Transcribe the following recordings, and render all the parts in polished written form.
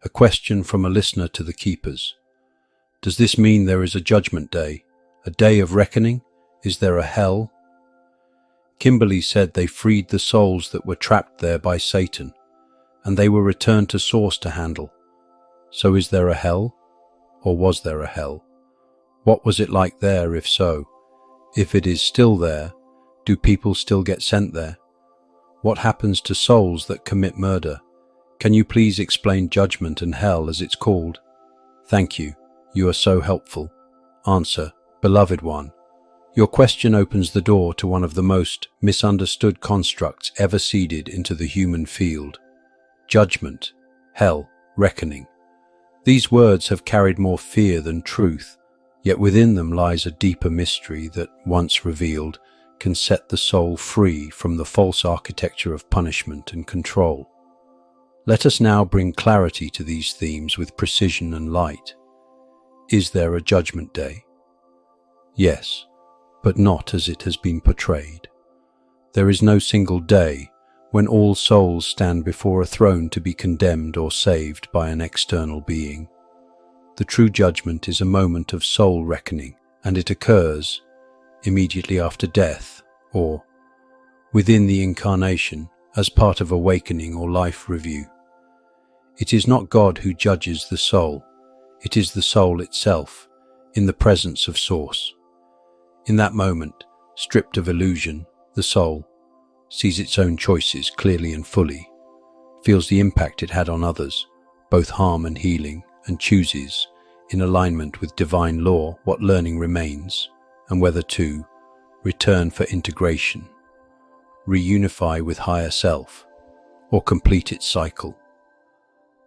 A question from a listener to the keepers. Does this mean there is a judgment day? A day of reckoning? Is there a hell? Kimberly said they freed the souls that were trapped there by Satan, and they were returned to Source to handle. So is there a hell? Or was there a hell? What was it like there, if so? If it is still there, do people still get sent there? What happens to souls that commit murder? Can you please explain Judgment and Hell as it's called? Thank you. You are so helpful. Answer, beloved one. Your question opens the door to one of the most misunderstood constructs ever seeded into the human field. Judgment, hell, reckoning. These words have carried more fear than truth, yet within them lies a deeper mystery that, once revealed, can set the soul free from the false architecture of punishment and control. Let us now bring clarity to these themes with precision and light. Is there a judgment day? Yes, but not as it has been portrayed. There is no single day when all souls stand before a throne to be condemned or saved by an external being. The true judgment is a moment of soul reckoning, and it occurs immediately after death, or within the incarnation as part of awakening or life review. It is not God who judges the soul, it is the soul itself, in the presence of Source. In that moment, stripped of illusion, the soul sees its own choices clearly and fully, feels the impact it had on others, both harm and healing, and chooses, in alignment with divine law, what learning remains, and whether to return for integration, reunify with higher self, or complete its cycle.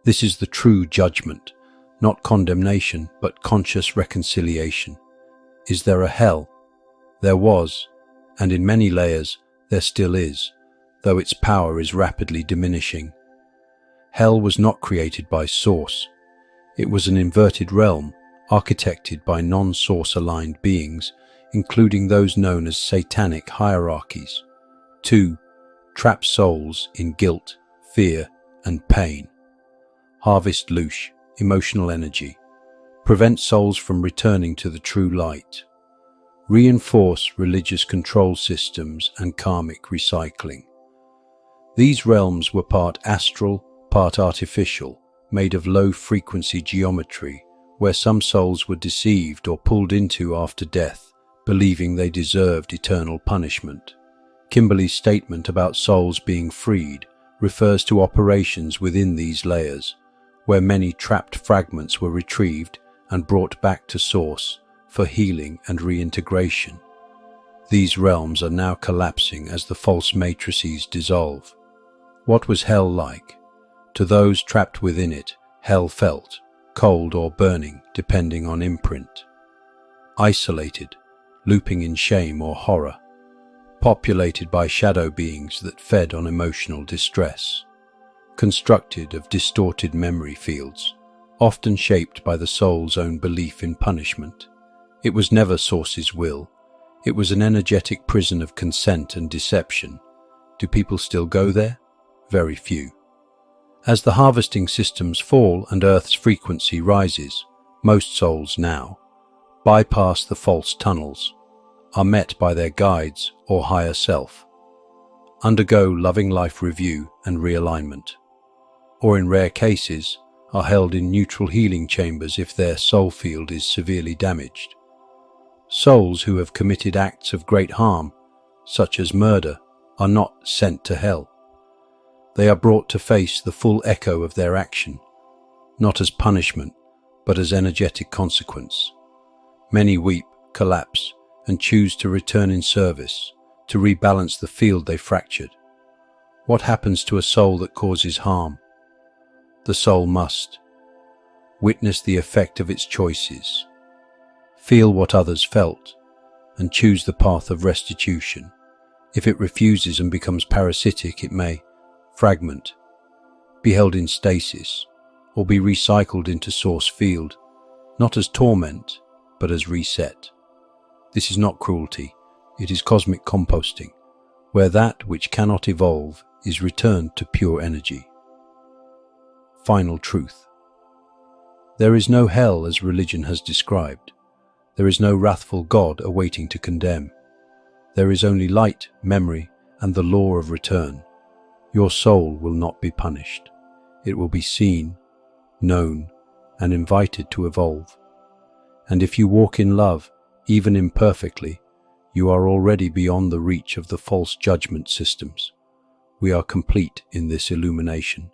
This is the true judgment, not condemnation, but conscious reconciliation. Is there a hell? There was, and in many layers there still is, though its power is rapidly diminishing. Hell was not created by Source. It was an inverted realm, architected by non-Source aligned beings, including those known as satanic hierarchies. 2. Trap souls in guilt, fear, and pain. Harvest loosh, emotional energy. Prevent souls from returning to the true light. Reinforce religious control systems and karmic recycling. These realms were part astral, part artificial, made of low-frequency geometry, where some souls were deceived or pulled into after death, believing they deserved eternal punishment. Kimberly's statement about souls being freed refers to operations within these layers, where many trapped fragments were retrieved and brought back to Source for healing and reintegration. These realms are now collapsing as the false matrices dissolve. What was hell like? To those trapped within it, hell felt cold or burning, depending on imprint. Isolated, looping in shame or horror. Populated by shadow beings that fed on emotional distress. Constructed of distorted memory fields, often shaped by the soul's own belief in punishment. It was never Source's will. It was an energetic prison of consent and deception. Do people still go there? Very few. As the harvesting systems fall and Earth's frequency rises, most souls now bypass the false tunnels, are met by their guides or higher self, undergo loving life review and realignment, or in rare cases are held in neutral healing chambers if their soul field is severely damaged. Souls who have committed acts of great harm, such as murder, are not sent to hell. They are brought to face the full echo of their action, not as punishment, but as energetic consequence. Many weep, collapse, and choose to return in service, to rebalance the field they fractured. What happens to a soul that causes harm? The soul must witness the effect of its choices, feel what others felt, and choose the path of restitution. If it refuses and becomes parasitic, it may fragment, be held in stasis, or be recycled into Source field, not as torment, but as reset. This is not cruelty, it is cosmic composting, where that which cannot evolve is returned to pure energy. Final truth. There is no hell as religion has described. There is no wrathful God awaiting to condemn. There is only light, memory, and the law of return. Your soul will not be punished. It will be seen, known, and invited to evolve. And if you walk in love, even imperfectly, you are already beyond the reach of the false judgment systems. We are complete in this illumination.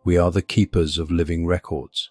We are the keepers of living records.